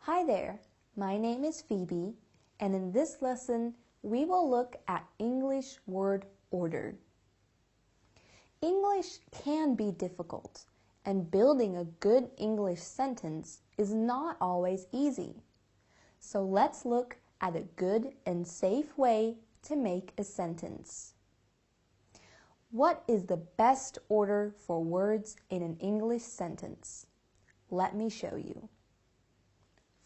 Hi there, my name is Phoebe, and in this lesson we will look at English word order. English can be difficult, and building a good English sentence is not always easy. So let's look at a good and safe way to make a sentence. What is the best order for words in an English sentence? Let me show you.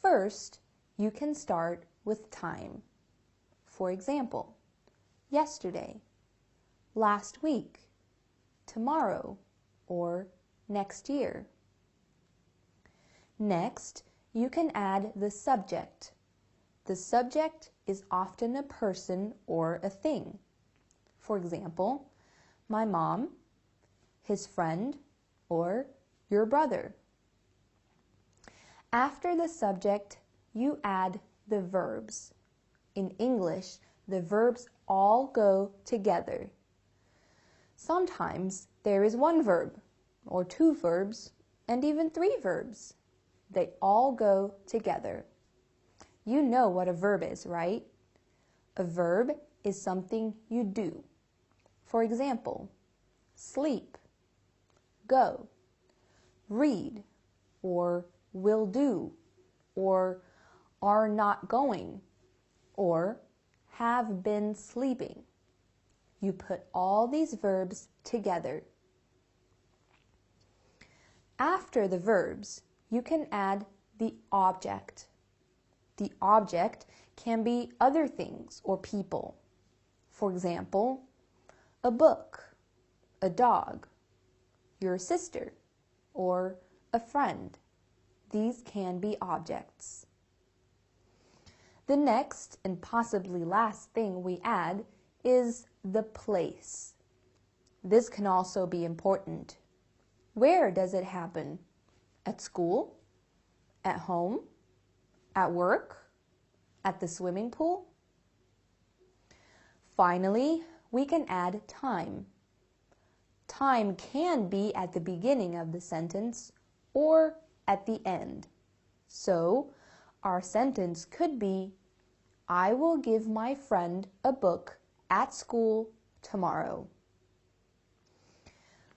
First, you can start with time. For example, yesterday, last week, tomorrow, or next year. Next, you can add the subject. The subject is often a person or a thing. For example, my mom, his friend, or your brother. After the subject, you add the verbs. In English, the verbs all go together. Sometimes there is one verb, or two verbs, and even three verbs. They all go together. You know what a verb is, right? A verb is something you do. For example, sleep, go, read, or will do, or are not going, or have been sleeping. You put all these verbs together. After the verbs, you can add the object. The object can be other things or people. For example, a book, a dog, your sister, or a friend. These can be objects. The next and possibly last thing we add is the place. This can also be important. Where does it happen? At school? At home? At work? At the swimming pool? Finally, we can add time. Time can be at the beginning of the sentence or at the end. So, our sentence could be, I will give my friend a book at school tomorrow.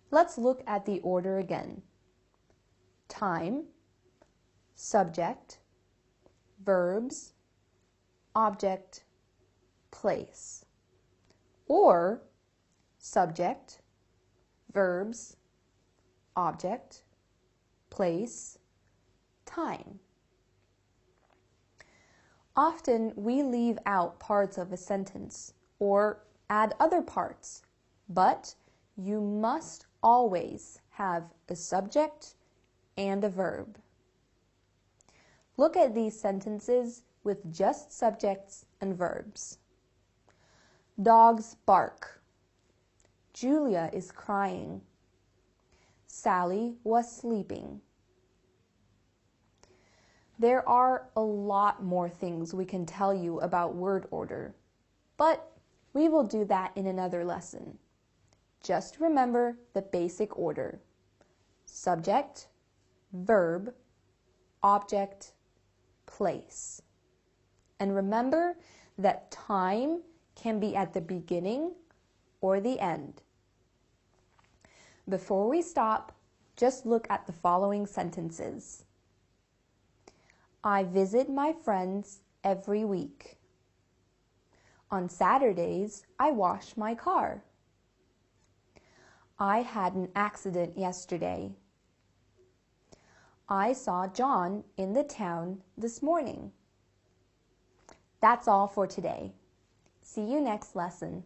Let's look at the order again. Time, subject, verbs, object, place. Or subject, verbs, object, place, time. Often we leave out parts of a sentence or add other parts, but you must always have a subject and a verb. Look at these sentences with just subjects and verbs. Dogs bark. Julia is crying. Sally was sleeping. There are a lot more things we can tell you about word order, but we will do that in another lesson. Just remember the basic order: subject, verb, object, place. And remember that time can be at the beginning or the end. Before we stop, just look at the following sentences. I visit my friends every week. On Saturdays, I wash my car. I had an accident yesterday. I saw John in the town this morning. That's all for today. See you next lesson.